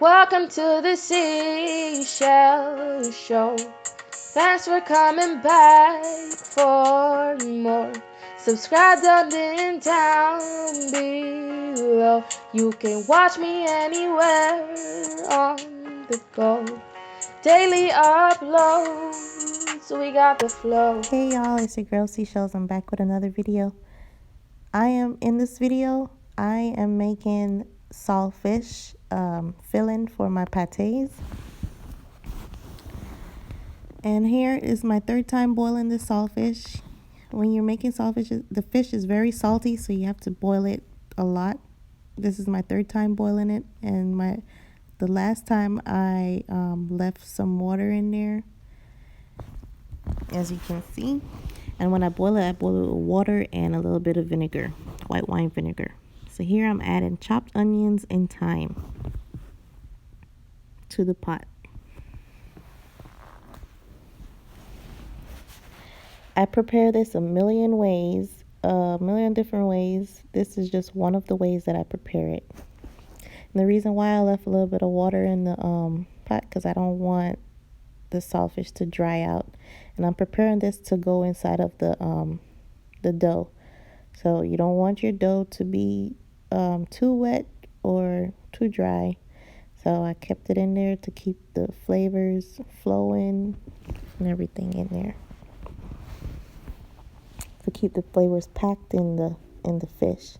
Welcome to the Seashell Show. Thanks for coming back for more. Subscribe down below. You can watch me anywhere on the go. Daily uploads, we got the flow. Hey y'all, it's your girl Seashells. I'm back with another video. In this video, I am making saltfish filling for my pates. And here is my third time boiling this saltfish. When you're making saltfish, the fish is very salty, so you have to boil it a lot. This is my third time boiling it, and the last time I left some water in there, as you can see. And when I boil it with water and a little bit of vinegar, white wine vinegar. So here I'm adding chopped onions and thyme to the pot. I prepare this a million different ways. This is just one of the ways that I prepare it. And the reason why I left a little bit of water in the pot, because I don't want the saltfish to dry out. And I'm preparing this to go inside of the dough. So you don't want your dough to be too wet or too dry. So I kept it in there to keep the flavors flowing and everything in there. To keep the flavors packed in the fish.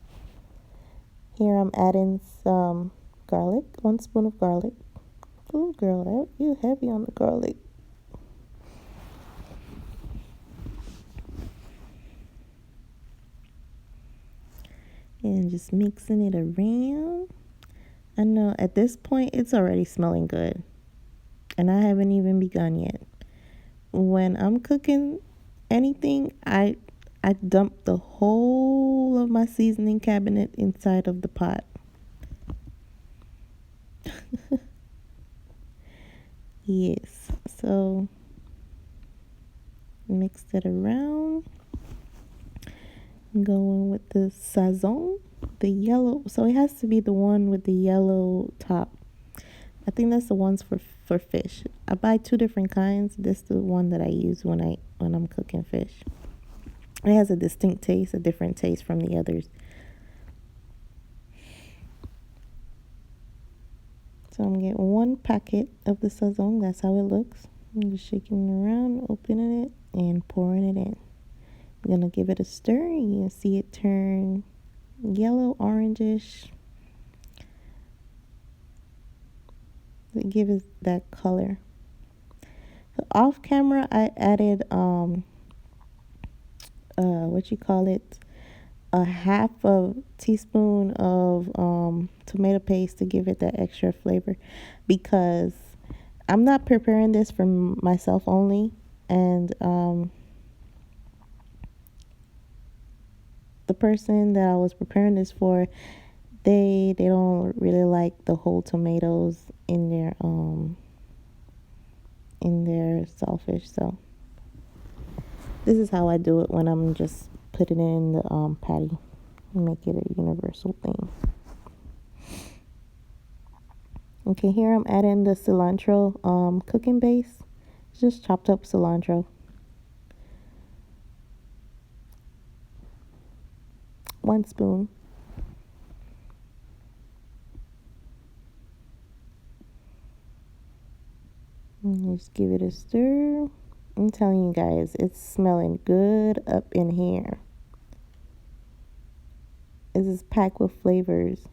Here I'm adding some garlic, 1 spoon of garlic. Oh girl, you heavy on the garlic. And just mixing it around. I know at this point it's already smelling good. And I haven't even begun yet. When I'm cooking anything, I dump the whole of my seasoning cabinet inside of the pot. Yes, so mix it around. Going with the sazon, the yellow. So it has to be the one with the yellow top. I think that's the ones for fish. I buy 2 different kinds. This is the one that I use when I'm cooking fish. It has a distinct taste, a different taste from the others. So I'm getting 1 packet of the sazon. That's how it looks. I'm just shaking it around, opening it, and pouring it in. I'm gonna give it a stir. You can see it turn yellow, orangish. To give it that color. So off camera, I added a half a teaspoon of tomato paste to give it that extra flavor, because I'm not preparing this for myself only, and the person that I was preparing this for, they don't really like the whole tomatoes in their saltfish. So this is how I do it when I'm just putting it in the patty. Make it a universal thing. Okay, here I'm adding the cilantro cooking base. It's just chopped up cilantro. 1 spoon. And just give it a stir. I'm telling you guys, it's smelling good up in here. This is packed with flavors.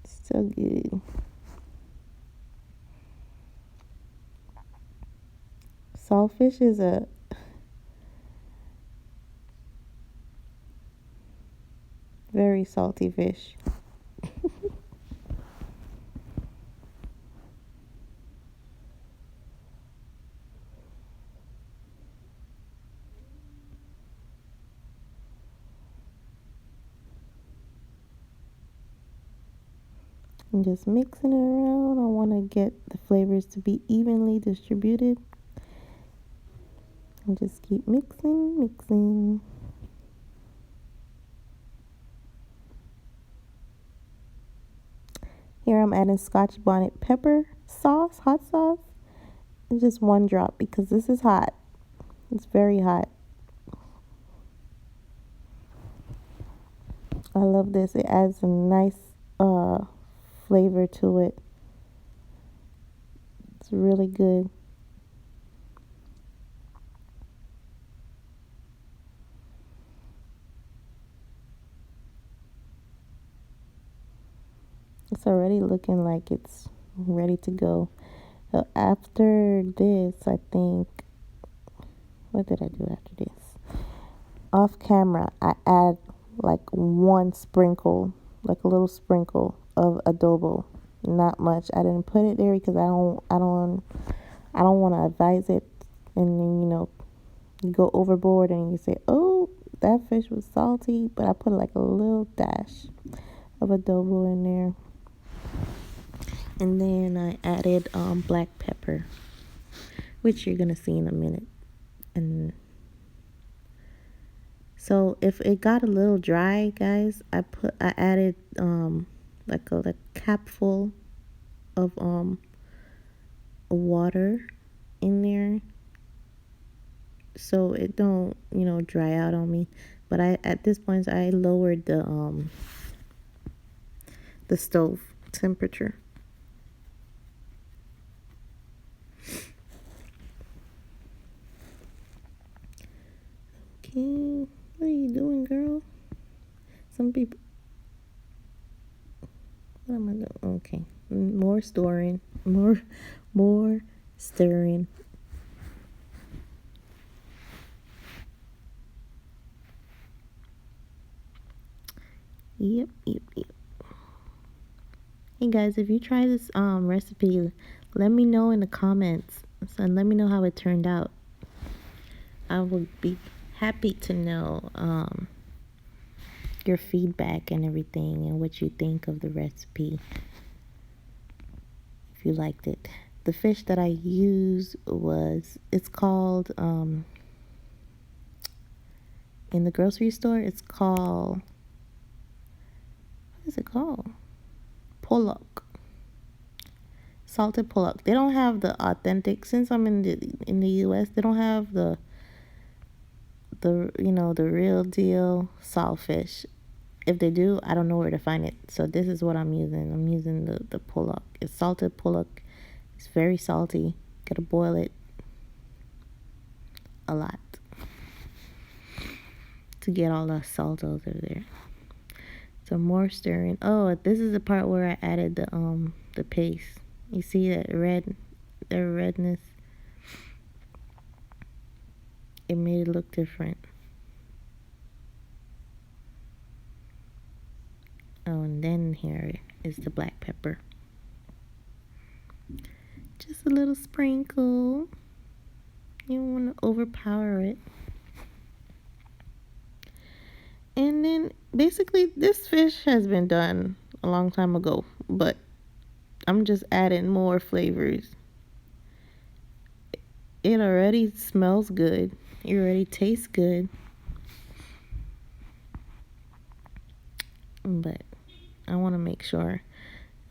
So good. Saltfish is a very salty fish. I'm just mixing it around. I want to get the flavors to be evenly distributed. And just keep mixing. Here I'm adding Scotch bonnet pepper sauce, hot sauce. And just 1 drop because this is hot. It's very hot. I love this. It adds a nice flavor to it. It's really good. It's already looking like it's ready to go. So after this, I think, what did I do after this? Off camera, I add like 1 sprinkle, like a little sprinkle of adobo. Not much. I didn't put it there because I don't want to advise it, and then you go overboard and you say, oh, that fish was salty, but I put like a little dash of adobo in there. And then I added black pepper, which you're gonna see in a minute. And so if it got a little dry, guys, I added like a capful of water in there, so it don't dry out on me. But at this point I lowered the stove temperature. Okay, what are you doing, girl? Some people, what am I doing? Okay, more stirring, more stirring. Yep. Hey guys, if you try this recipe, let me know in the comments and let me know how it turned out. I would be happy to know your feedback and everything and what you think of the recipe, if you liked it. The fish that I used it's called in the grocery store, it's called, what is it called? Pollock. Salted pollock. They don't have the authentic, since I'm in the US, they don't have the real deal saltfish. If they do, I don't know where to find it. So this is what I'm using. I'm using the pollock. It's salted pollock. It's very salty. Gotta boil it a lot to get all the salt out of there. So more stirring. Oh, this is the part where I added the paste. You see that redness? It made it look different. Oh, and then here is the black pepper. Just a little sprinkle. You don't want to overpower it. And then basically this fish has been done a long time ago, but I'm just adding more flavors. It already smells good. It already tastes good. But I want to make sure.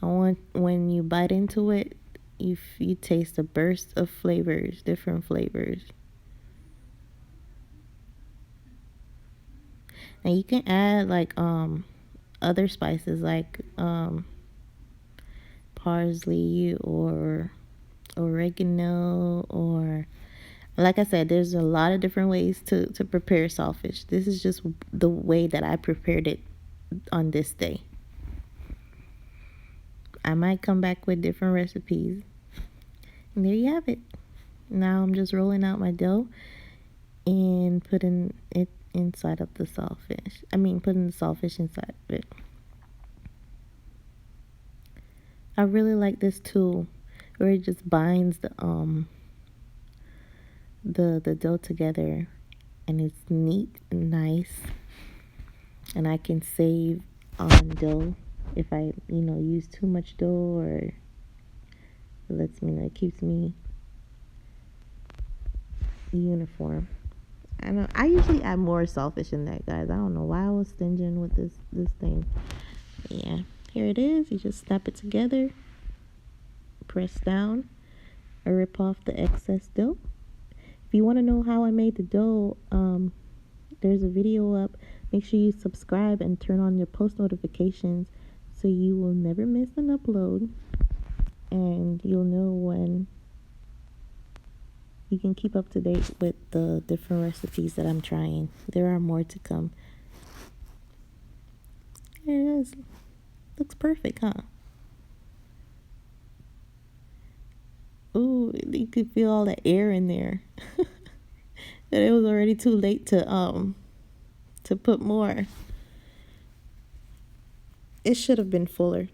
I want when you bite into it, you taste a burst of flavors, different flavors. And you can add like other spices like parsley or oregano, or like I said, there's a lot of different ways to prepare saltfish. This is just the way that I prepared it on this day. I might come back with different recipes. And there you have it. Now I'm just rolling out my dough and putting it inside of the saltfish. Putting the saltfish inside of it. I really like this tool where it just binds the dough together, and it's neat and nice, and I can save on dough if I use too much dough, or it lets me know, it keeps me uniform. I usually add more saltfish in that, guys. I don't know why I was stinging with this thing. Yeah, Here it is. You just snap it together, press down, or rip off the excess dough. If you want to know how I made the dough, there's a video up. Make sure you subscribe and turn on your post notifications so you will never miss an upload, and you'll know when you can keep up to date with the different recipes that I'm trying. There are more to come. There it is. Looks perfect, huh? Ooh, you could feel all the air in there. And it was already too late to put more. It should have been fuller.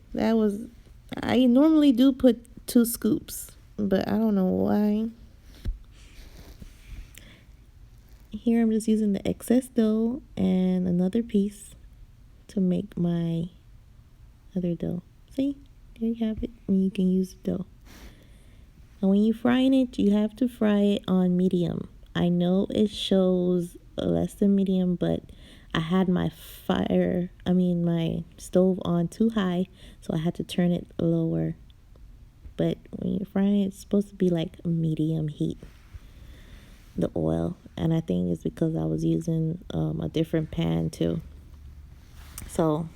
I normally do put 2 scoops, but I don't know why. Here I'm just using the excess dough and another piece to make my other dough. See? There you have it. And you can use the dough. And when you're frying it, you have to fry it on medium. I know it shows less than medium, but I had my my stove on too high, so I had to turn it lower. But when you're frying it, it's supposed to be like medium heat, the oil. And I think it's because I was using a different pan too. So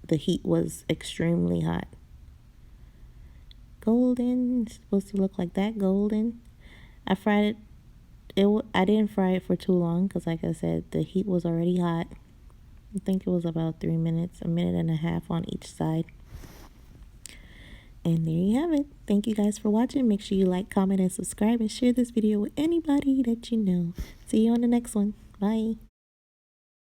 the heat was extremely hot. Golden, it's supposed to look like that, golden. I fried it. I didn't fry it for too long because, like I said, the heat was already hot. I think it was about 3 minutes, a minute and a half on each side. And there you have it. Thank you guys for watching. Make sure you like, comment, and subscribe, and share this video with anybody that you know. See you on the next one. Bye.